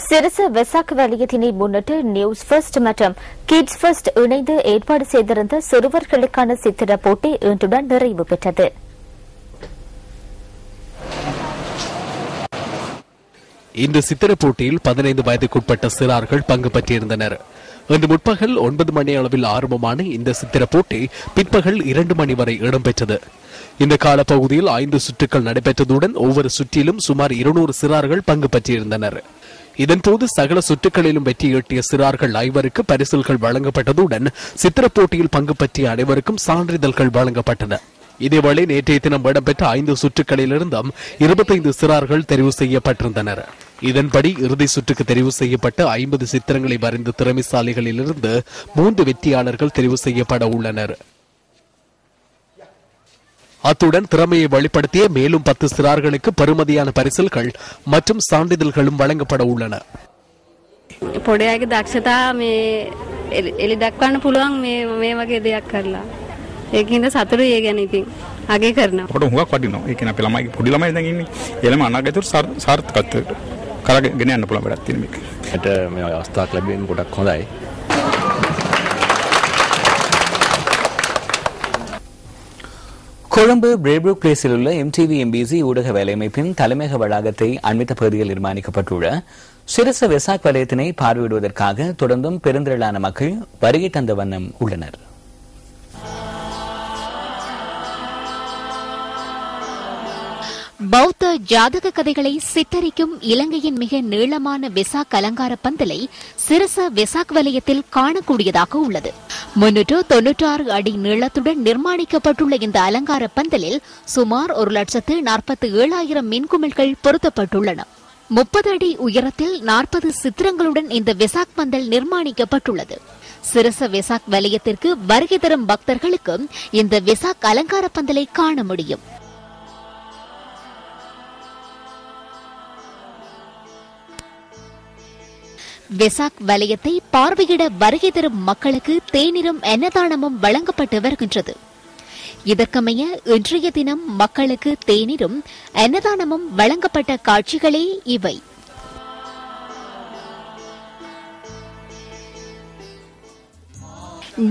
சிறுச வெசாக் வலயத்தினை முன்னிட்டு news first மற்றும் kids first இணைந்து ஏற்பாடு செய்திருந்த சிறுவர்களுக்கான சித்திர போட்டி இன்றுடன் நிறைவு பெற்றது. இந்த சித்திர போட்டியில் 15 வயதுக்குட்பட்ட சிறார்கள் பங்கு பெற்றிருந்தனர். இன்று முற்பகல் 9 மணி அளவில் ஆரம்பமான இந்த சித்திர போட்டி பிற்பகல் 2 மணி வரை இடம்பெற்றது. இந்த காலப்பகுதியில் 5 சுற்றுகள் நடைபெற்றதுடன் ஒவ்வொரு சுற்றிலும் சுமார் 200 சிறார்கள் பங்கு பெற்றிருந்தனர். இதன்போது சகல சுற்றுகளிலும் வெற்றி ஈட்டிய சிறார்கள் 5 பரிசில்கள் வழங்கப்பட்டதுடன் சித்திர போட்டியில் பங்கு பற்றிய அனைவருக்கும் சான்றிதழ்கள் வழங்கப்பட்டன. இதேவேளை நேற்றைய தினம் இடம்பெற்ற 5 சுற்றுகளிலிருந்தும் 25 சிறார்கள் தெரிவு செய்யப்பட்டிருந்தனர். இதன்படி இறுதி சுற்றுக்கு தெரிவு செய்யப்பட்ட 50 சித்திரங்களை வரைந்த திறமைசாலிகளிலிருந்து 3 வெற்றியாளர்கள் தெரிவு செய்யப்பட உள்ளனர். அத்துடன் திறமையை வெளிப்படுத்திய மேலும் 10 சிறார்களுக்கு பெறுமதியான பரிசில்கள் மற்றும் சான்றிதழ்களும் வழங்கப்பட உள்ளன. පොඩයාගේ දක්ෂතා මේ එලි දක්වන්න පුළුවන් මේ වගේ දෙයක් කරලා. ඒකින්ද සතුටුයි ඒ ගැන ඉතින් අගය කරනවා. පොඩ හුඟක් වටිනවා. ඒ කියන්නේ අපේ ළමයි පොඩි ළමයි දැන් ඉන්නේ. එළම අනාගතයට සාර්ථකත්වයට කරගෙන යන්න පුළුවන් වැඩක් තියෙන මේක. ඒකට මේ අවස්ථාවක් ලැබෙන්නේ ගොඩක් හොඳයි. கொழும்பு பிரேப்ரூக் பிளேஸில் உள்ள MTV MBC ஊடக வேலையமைப்பின் தலைமையக வளாகத்தை அண்மித்த பகுதியில் நிர்மாணிக்கப்பட்டுள்ள சிறுச வெசாக் வலயத்தினை பார்வையிடுவதற்காக தொடர்ந்தும் பெருந்திரளான மக்கள் வருகை தந்த வண்ணம் உள்ளனர். பௌத்த ஜாதக கதைகளை சித்தரிக்கும் இலங்கையின் மிக நீளமான வெசாக் அலங்கார பந்தலை சிறுச வெசாக் வலயத்தில் காணக்கூடியதாக உள்ளது. 396 அடி நீளத்துடன் நிர்மாணிக்கப்பட்டுள்ள இந்த அலங்கார பந்தலில் சுமார் 1,47,000 மின்குமிழ்கள் பொருத்தப்பட்டுள்ளன. 30 அடி உயரத்தில் 40 சித்திரங்களுடன் இந்த வெசாக் பந்தல் நிர்மாணிக்கப்பட்டுள்ளது. சிறுச வெசாக் வலயத்திற்கு வருகை தரும் பக்தர்களுக்கு இந்த வெசாக் அலங்கார பந்தலை காண முடியும். வெசாக் வலயத்தை பார்வையிட வருகை தரும் மக்களுக்கு தேநீரும் அன்னதானமும் வழங்கப்பட்டு வருகின்றது. இதற்கமைய இன்றைய தினம் மக்களுக்கு தேநீரும் அன்னதானமும் வழங்கப்பட்ட காட்சிகளே இவை.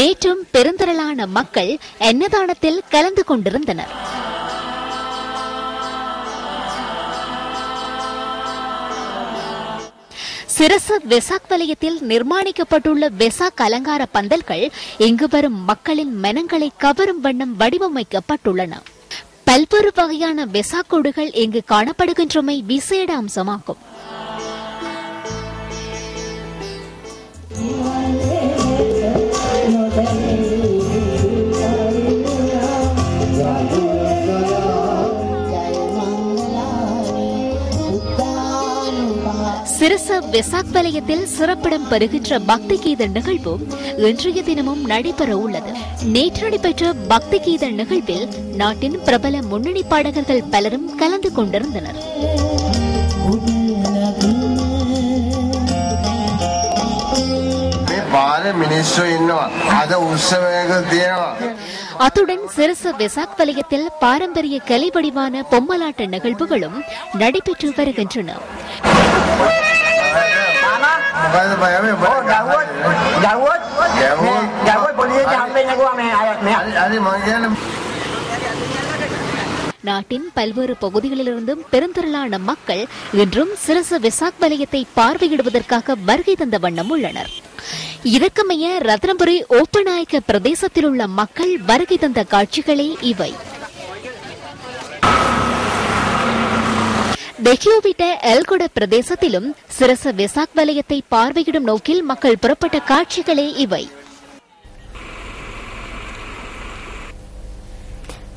நேற்றும் பெருந்திரளான மக்கள் அன்னதானத்தில் கலந்து கொண்டிருந்தனர். சிறுச வெசாக் வலயத்தில் நிர்மாணிக்கப்பட்டுள்ள வெசாக் அலங்கார பந்தல்கள் இங்கு வரும் மக்களின் மனங்களை கவரும் வண்ணம் வடிவமைக்கப்பட்டுள்ளன. பல்வேறு வகையான வெசாக் கொடிகள் இங்கு காணப்படுகின்றமை விசேட அம்சமாகும். சிறுச வெசாக் வலயத்தில் சிறப்பிடம் பெறுகின்ற பக்தி கீத நிகழ்வு இன்றைய தினமும் நடைபெற உள்ளது. நேற்று நடைபெற்ற பக்தி கீத நிகழ்வில் நாட்டின் பிரபல முன்னணி பாடகர்கள் பலரும் கலந்து கொண்டிருந்தனர். அத்துடன் சிறுச வெசாக் வலயத்தில் பாரம்பரிய கலை வடிவான பொம்மலாட்ட நிகழ்வுகளும் நடைபெற்று வருகின்றன. நாட்டின் பல்வேறு பகுதிகளிலிருந்தும் பெருந்திரளான மக்கள் இன்றும் சிறுச வெசாக் வலயத்தை பார்வையிடுவதற்காக வருகை தந்த வண்ணம் உள்ளனர். இதற்கமைய ரத்னபுரி ஓப்பநாயக்க பிரதேசத்தில் உள்ள மக்கள் வருகை தந்த காட்சிகளே இவை. தெஹியோவிட்ட எல்கொட பிரதேசத்திலும் சிறுச வெசாக் வலயத்தை பார்வையிடும் நோக்கில் மக்கள் புறப்பட்ட காட்சிகளே இவை.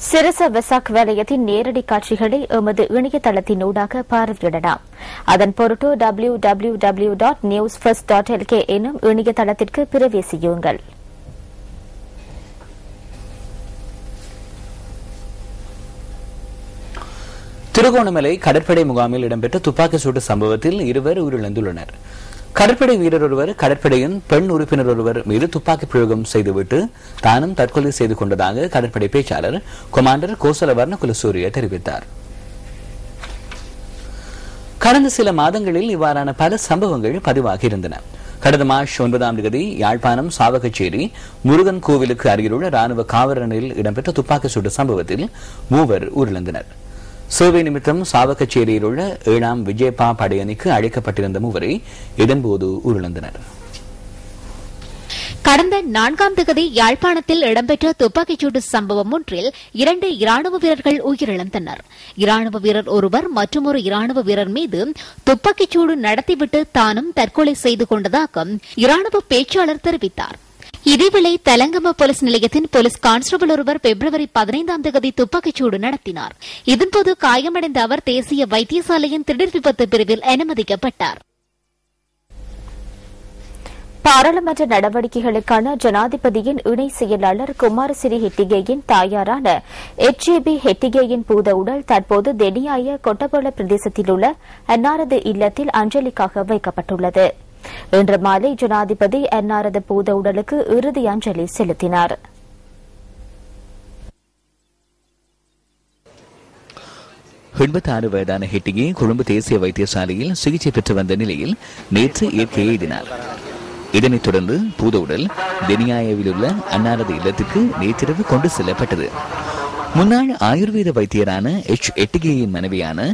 சிறுச வெசாக் வலயத்தின் நேரடி காட்சிகளை எமது இணையதளத்தினூடாக பார்வையிடலாம். அதன் பொருட்டு www.newsfirst.lk எனும் இணையதளத்திற்கு பிரவேசியுங்கள். திருகோணமலை கடற்படை முகாமில் இடம்பெற்ற துப்பாக்கி சூட்டு சம்பவத்தில் 2 உயிரிழந்துள்ளனர். கடற்படை வீரர் ஒருவர் கடற்படையின் பெண் உறுப்பினர் ஒருவர் மீது துப்பாக்கி பிரயோகம் செய்துவிட்டு தானும் தற்கொலை செய்து கொண்டதாக கடற்படை பேச்சாளர் கொமாண்டர் கோசலவர்ண குலசூரிய தெரிவித்தார். கடந்த சில மாதங்களில் இவ்வாறான பல சம்பவங்கள் பதிவாகி இருந்தன. கடந்த மார்ச் 9ஆம் தேதி யாழ்ப்பாணம் சாவகச்சேரி முருகன் கோவிலுக்கு அருகிலுள்ள ராணுவ காவலரணில் இடம்பெற்ற துப்பாக்கி சூடு சம்பவத்தில் 3 உயிரிழந்தனர். சேவை நிமித்தம் சாவகச்சேரியில் உள்ள 7ஆம் விஜயபா படையணிக்கு அழைக்கப்பட்டிருந்த 3 இதன்போது உயிரிழந்தனர். கடந்த 4ஆம் தேதி யாழ்ப்பாணத்தில் இடம்பெற்ற துப்பாக்கிச்சூடு சம்பவம் ஒன்றில் 2 இராணுவ வீரர்கள் உயிரிழந்தனர். இராணுவ வீரர் ஒருவர் மற்றொரு இராணுவ வீரர் மீது துப்பாக்கிச்சூடு நடத்திவிட்டு தானும் தற்கொலை செய்து கொண்டதாக இராணுவ பேச்சாளர் தெரிவித்தார். இதேவேளை தலங்கம போலீஸ் நிலையத்தின் போலீஸ் கான்ஸ்டபிள் ஒருவர் பிப்ரவரி 15ஆம் தேதி துப்பாக்கிச்சூடு நடத்தினார். இதன்போது காயமடைந்த அவர் தேசிய வைத்தியசாலையின் திடீர் விபத்து பிரிவில் அனுமதிக்கப்பட்டார். பாராளுமன்ற நடவடிக்கைகளுக்கான ஜனாதிபதியின் இணை செயலாளர் குமாரசிறி ஹெட்டிகேயின் தாயாரான HJB ஹெட்டிகேயின் பூத உடல் தற்போது தெனியாய கொட்டபொல பிரதேசத்தில் உள்ள அன்னாரது இல்லத்தில் அஞ்சலிக்காக வைக்கப்பட்டுள்ளது. இன்று மாலை ஜனாதிபதி அன்னாரது பூத உடலுக்கு இறுதி அஞ்சலி செலுத்தினார். வயதான ஹெட்டிகே கொழும்பு தேசிய வைத்தியசாலையில் சிகிச்சை பெற்று வந்த நிலையில் நேற்று இயற்கையை எய்தினார். இதனைத் தொடர்ந்து பூத உடல் தெனியாயாவில் உள்ள அன்னாரது இல்லத்துக்கு நேற்றிரவு கொண்டு செல்லப்பட்டது. முன்னாள் ஆயுர்வேத வைத்தியரான எட்டிகேயின் மனைவியான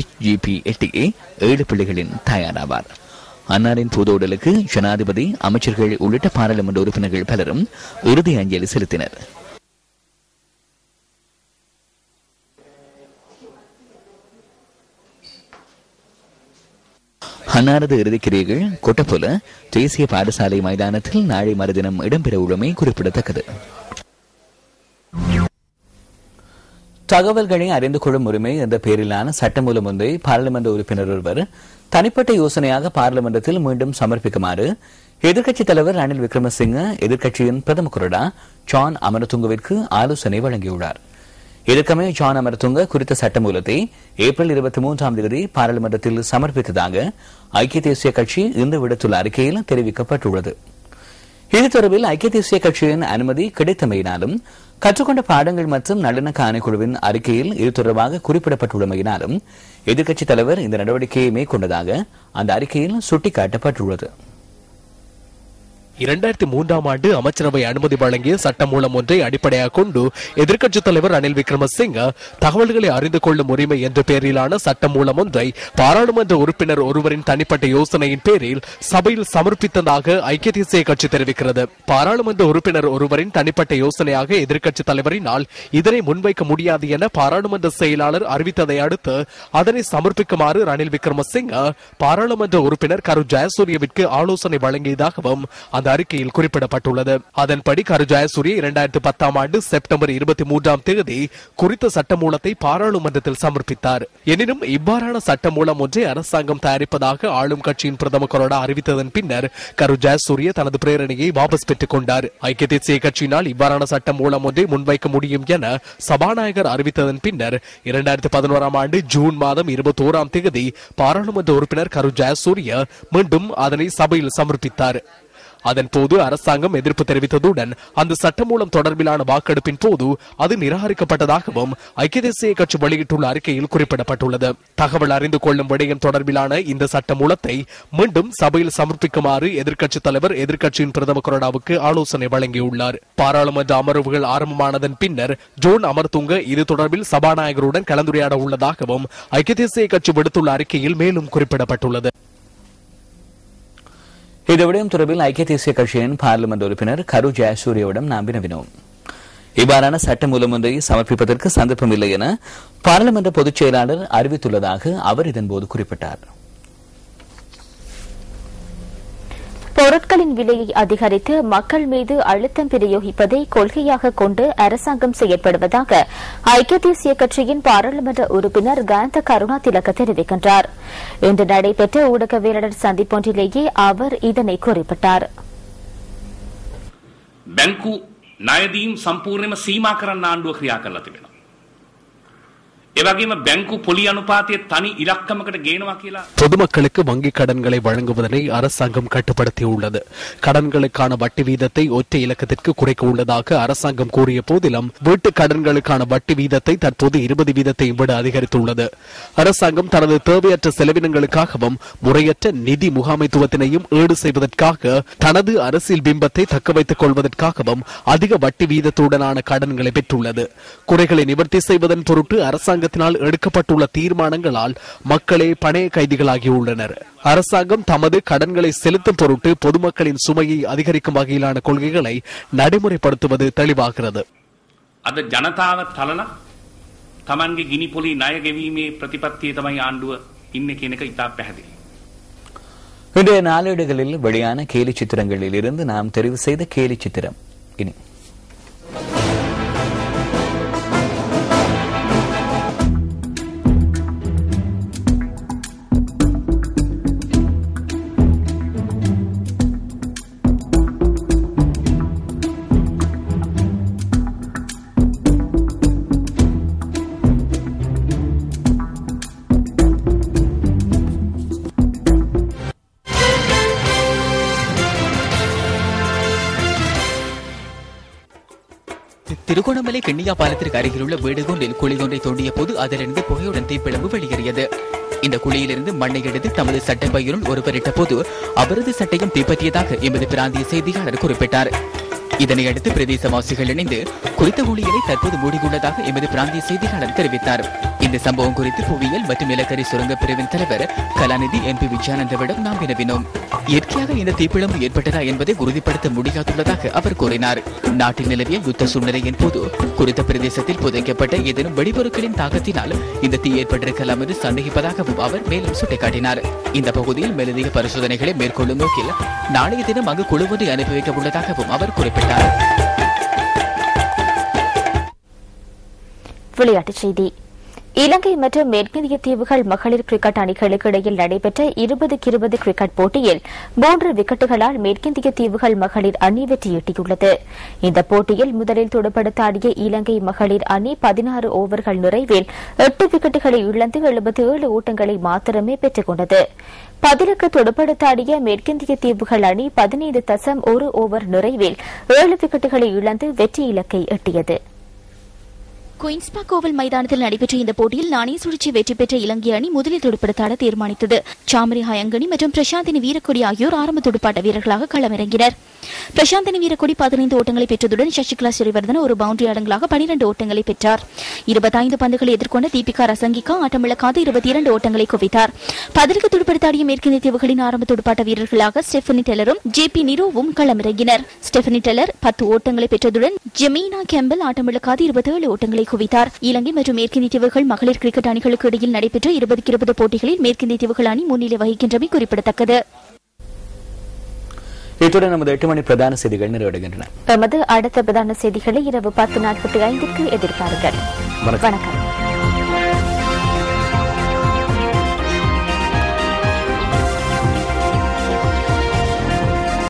HGP எட்டிகே 7 பிள்ளைகளின் தாயாராவார். அன்னாரின் பூத உடலுக்கு ஜனாதிபதி, அமைச்சர்கள் உள்ளிட்ட பாராளுமன்ற உறுப்பினர்கள் பலரும் இறுதி அஞ்சலி செலுத்தினர். அன்னாரது இறுதிக்கிரியைகள் கொட்டபொல தேசிய பாடசாலை மைதானத்தில் நாளை மறுதினம் இடம்பெற உள்ளமை குறிப்பிடத்தக்கது. தகவல்களை அறிந்து கொள்ளும் உரிமை என்ற பெயரிலான சட்டமூலம் ஒன்றை பாராளுமன்ற உறுப்பினர் ஒருவர் தனிப்பட்ட யோசனையாக பாராளுமன்றத்தில் மீண்டும் சமர்ப்பிக்குமாறு எதிர்க்கட்சித் தலைவர் ரணில் விக்ரமசிங்க எதிர்க்கட்சியின் பிரதம கொறடா ஜான் அமரதுங்கவிற்கு ஆலோசனை வழங்கியுள்ளார். இதற்கமைய ஜான் அமரதுங்க குறித்த சட்டமூலத்தை ஏப்ரல் 23ஆம் தேதி பாராளுமன்றத்தில் சமர்ப்பித்ததாக ஐக்கிய தேசிய கட்சி இன்று விடுத்துள்ள அறிக்கையில் தெரிவிக்கப்பட்டுள்ளது. இது தொடர்பில் ஐக்கிய தேசிய கட்சியின் அனுமதி கிடைத்தமையினாலும் கற்றுக்கொண்ட பாடங்கள் மற்றும் நல்லிணக்க ஆணைக்குழுவின் அறிக்கையில் இது தொடர்பாக குறிப்பிடப்பட்டுள்ளமையினாலும் எதிர்க்கட்சித் தலைவர் இந்த நடவடிக்கையை மேற்கொண்டதாக அந்த அறிக்கையில் சுட்டிக்காட்டப்பட்டுள்ளது. 2003ஆம் ஆண்டு அமைச்சரவை அனுமதி வழங்கிய சட்டமூலம் ஒன்றை அடிப்படையாக கொண்டு எதிர்க்கட்சித் தலைவர் ரணில் விக்ரமசிங்க தகவல்களை அறிந்து கொள்ளும் உரிமை என்ற பெயரிலான சட்டமூலம் ஒன்றை பாராளுமன்ற உறுப்பினர் ஒருவரின் தனிப்பட்ட யோசனையின் பேரில் சபையில் சமர்ப்பித்ததாக ஐக்கிய தேசிய கட்சி தெரிவிக்கிறது. பாராளுமன்ற உறுப்பினர் ஒருவரின் தனிப்பட்ட யோசனையாக எதிர்க்கட்சித் தலைவரினால் இதனை முன்வைக்க முடியாது என பாராளுமன்ற செயலாளர் அறிவித்ததை அடுத்து அதனை சமர்ப்பிக்குமாறு ரணில் விக்ரமசிங்க பாராளுமன்ற உறுப்பினர் கரு ஜெயசூரியவிற்கு ஆலோசனை வழங்கியதாகவும் அந்த அறிக்கையில் குறிப்பிடப்பட்டுள்ளது. அதன்படி கரு ஜெயசூரிய 2010ஆம் ஆண்டு செப்டம்பர் 23ஆம் தேதி குறித்த சட்டமூலத்தை பாராளுமன்றத்தில் சமர்ப்பித்தார். எனினும் இவ்வாறான சட்டமூலம் ஒன்றை அரசாங்கம் தயாரிப்பதாக ஆளும் கட்சியின் பிரதம கொறடா அறிவித்ததன் பின்னர் கரு ஜெயசூரிய தனது பிரேரணையை வாபஸ் பெற்றுக் கொண்டார். ஐக்கிய தேசிய கட்சியினால் இவ்வாறான சட்டமூலம் ஒன்றை முன்வைக்க முடியும் என சபாநாயகர் அறிவித்ததன் பின்னர் 2011ஆம் ஆண்டு ஜூன் மாதம் 21ஆம் தேதி பாராளுமன்ற உறுப்பினர் கரு ஜெயசூரிய மீண்டும் அதனை சபையில் சமர்ப்பித்தார். அதன்போது அரசாங்கம் எதிர்ப்பு தெரிவித்ததுடன் அந்த சட்டமூலம் தொடர்பிலான வாக்கெடுப்பின் போது அது நிராகரிக்கப்பட்டதாகவும் ஐக்கிய தேசிய கட்சி வெளியிட்டுள்ள அறிக்கையில் குறிப்பிடப்பட்டுள்ளது. தகவல் அறிந்து கொள்ளும் விடயம் தொடர்பிலான இந்த சட்டமூலத்தை மீண்டும் சபையில் சமர்ப்பிக்குமாறு எதிர்க்கட்சித் தலைவர் எதிர்க்கட்சியின் பிரதம கொறடாவுக்கு ஆலோசனை வழங்கியுள்ளார். பாராளுமன்ற அமர்வுகள் ஆரம்பமானதன் பின்னர் ஜோன் அமர்துங்க இது தொடர்பில் சபாநாயகருடன் கலந்துரையாட உள்ளதாகவும் ஐக்கிய தேசிய கட்சி விடுத்துள்ள அறிக்கையில் மேலும் குறிப்பிடப்பட்டுள்ளது. இந்த விடயம் தொடர்பில் ஐக்கிய தேசிய கட்சியின் பார்லிமெண்ட் உறுப்பினர் கரு ஜெயசூரியவிடம் நாம் வினவினோம். இவ்வாறான சட்டமூலம் ஒன்றை சமர்ப்பிப்பதற்கு சந்தர்ப்பம் இல்லை என பாராளுமன்ற பொதுச் செயலாளர் அறிவித்துள்ளதாக அவர் இதன்போது குறிப்பிட்டார். பொருட்களின் விலையை அதிகரித்து மக்கள் மீது அழுத்தம் பிரயோகிப்பதை கொள்கையாக கொண்டு அரசாங்கம் செயற்படுவதாக ஐக்கிய தேசிய கட்சியின் பாராளுமன்ற உறுப்பினர் காந்த கருணா திலக தெரிவிக்கின்றார். இன்று நடைபெற்ற ஊடகவியலாளர் சந்திப்பொன்றிலேயே அவர் இதனை குறிப்பிட்டார். බැංකු ණයදීම් සම්පූර්ණයෙන්ම සීමා කරන්න ආණ්ඩුව ක්‍රියා කරලා තිබෙනවා. பொதுமக்களுக்கு வங்கிக் கடன்களை வழங்குவதனை அரசாங்கம் கட்டுப்படுத்தியுள்ளது. கடன்களுக்கான வட்டி வீதத்தை ஒற்றை இலக்கத்திற்கு குறைக்க உள்ளதாக அரசாங்கம் கூறிய போதிலும் வீட்டு கடன்களுக்கான வட்டி வீதத்தை தற்போது 20 வீதத்தையும் விட அதிகரித்துள்ளது. அரசாங்கம் தனது தேவையற்ற செலவினங்களுக்காகவும் முறையற்ற நிதி முகாமைத்துவத்தினையும் ஈடு செய்வதற்காக தனது அரசியல் பிம்பத்தை தக்க வைத்துக் கொள்வதற்காகவும் அதிக வட்டி வீதத்துடனான கடன்களை பெற்றுள்ளது. குறைகளை நிவர்த்தி செய்வதன் பொருட்டு அரசாங்கத்தினால் எடுக்கப்பட்டுள்ள தீர்மானங்களால் மக்களே பணைய கைதிகளாகியுள்ளனர். அரசாங்கம் தமது கடன்களை செலுத்தும் பொருட்டு பொதுமக்களின் சுமையை அதிகரிக்கும் வகையிலான கொள்கைகளை நடைமுறைப்படுத்துவது தெளிவாகிறது. අද ජනතාව තලන තමන්ගේ ගිනි පොලි ණය ගෙවීමේ ප්‍රතිපත්තිය තමයි ආණ්ඩුව ඉන්නේ කියන එක ඉතා පැහැදිලි. இன்றைய நாளேடுகளில் வெளியான கேலி சித்திரங்களில் இருந்து நாம் தெரிவு செய்த கேலி சித்திரம் இனி. திருகோணமலை கிண்ணியா பாலத்திற்கு அருகிலுள்ள வீடு ஒன்றில் குழி ஒன்றை தோண்டிய போது அதிலிருந்து புகையுடன் தீப்பிழம்பு வெளியேறியது. இந்த குழியிலிருந்து மண்ணை எடுத்து தமது சட்டை பையுடன் ஒருவர் இட்ட போது அவரது சட்டையும் தீப்பற்றியதாக எமது பிராந்திய செய்தியாளர் குறிப்பிட்டார். இதனையடுத்து பிரதேசவாசிகள் இணைந்து குறித்த குழியினை தற்போது மூடியுள்ளதாக எமது பிராந்திய செய்தியாளர் தெரிவித்தார். இந்த சம்பவம் குறித்து புவியியல் மற்றும் நிலக்கரி சுரங்க பிரிவின் தலைவர் கலாநிதி MP விஜயானந்தவிடம் நாம் வினவினோம். இயற்கையாக இந்த தீப்பிழம்பு ஏற்பட்டதா என்பதை உறுதிப்படுத்த முடியாதுள்ளதாக அவர் கூறினார். நாட்டில் நிலவிய யுத்த சூழ்நிலையின் போது குறித்த பிரதேசத்தில் புதைக்கப்பட்ட ஏதேனும் வெடிபொருட்களின் தாக்கத்தினால் இந்த தீ ஏற்பட்டிருக்கலாம் என்று சந்தேகிப்பதாகவும் அவர் மேலும் சுட்டிக்காட்டினார். இந்த பகுதியில் மேலதிக பரிசோதனைகளை மேற்கொள்ளும் நோக்கில் நாளைய தினம் அங்கு குழு ஒன்றை அனுப்பி வைக்க உள்ளதாகவும் அவர் குறிப்பிட்டார். விளையாட்டுச் செய்தி. இலங்கை மற்றும் மேற்கிந்திய தீவுகள் மகளிர் கிரிக்கெட் அணிகளுக்கு இடையில் நடைபெற்ற 20-20 கிரிக்கெட் போட்டியில் 3 விக்கெட்டுகளால் மேற்கிந்திய தீவுகள் மகளிர் அணி வெற்றியீட்டியுள்ளது. இந்த போட்டியில் முதலில் துடுப்படுத்த ஆடிய இலங்கை மகளிர் அணி 16 ஓவர்கள் நிறைவில் 8 விக்கெட்டுகளை இழந்து 77 ஓட்டங்களை மாத்திரமே பெற்றுக் கொண்டது. பதிலுக்கு துடுப்படுத்த ஆடிய மேற்கிந்திய தீவுகள் அணி 15.1 ஓவர் நிறைவில் 7 விக்கெட்டுகளை இழந்து வெற்றி இலக்கை எட்டியது. குயின்ஸ் பார்க் ஓவல் மைதானத்தில் நடைபெற்ற இந்த போட்டியில் நாணய சுழற்சி வெற்றி பெற்ற இலங்கை அணி முதலில் துடுப்படுத்தாட தீர்மானித்தது. சாமரி ஹயங்கனி மற்றும் பிரசாந்தினி வீரக்கொடி ஆகியோர் ஆரம்ப துடுப்பாட்ட வீரர்களாக களமிறங்கினர். பிரசாந்தினி வீரக்கொடி 15 ஓட்டங்களை பெற்றதுடன் சசிகலா ஸ்ரீவர்தன ஒரு பவுண்டரி அடங்கலாக 12 ஓட்டங்களை பெற்றார். 25 பந்துகளை எதிர்கொண்ட தீபிகா ரசங்கிகா ஆட்டமிழக்காத 22 ஓட்டங்களை குவித்தார். பதிலுக்கு துடுப்படுத்தாடிய மேற்கிந்திய தீவுகளின் ஆரம்ப துடுப்பாட்ட வீரர்களாக ஸ்டெஃபனி டெலரும் JP நிரோவும் களமிறங்கினர். ஸ்டெஃபனி டெலர் 10 ஓட்டங்களை பெற்றதுடன் ஜெமீனா கெம்பல் ஆட்டமிழக்காத 27 ஓட்டங்களை குவித்தார். இலங்கை மற்றும் மேற்கிந்திய தீவுகள் மகளிர் கிரிக்கெட் அணிகளுக்கு இடையில் நடைபெற்ற 20-20 போட்டிகளில் மேற்கிந்திய தீவுகள் அணி முன்னிலை வகிக்கின்றமை குறிப்பிடத்தக்கது. இத்துடன் நமது 8 மணி பிரதான செய்திகள் நிறைவடைகின்றன. எமது அடுத்த பிரதான செய்திகளை இரவு 10:45 எதிர்பாருங்கள். வணக்கம்.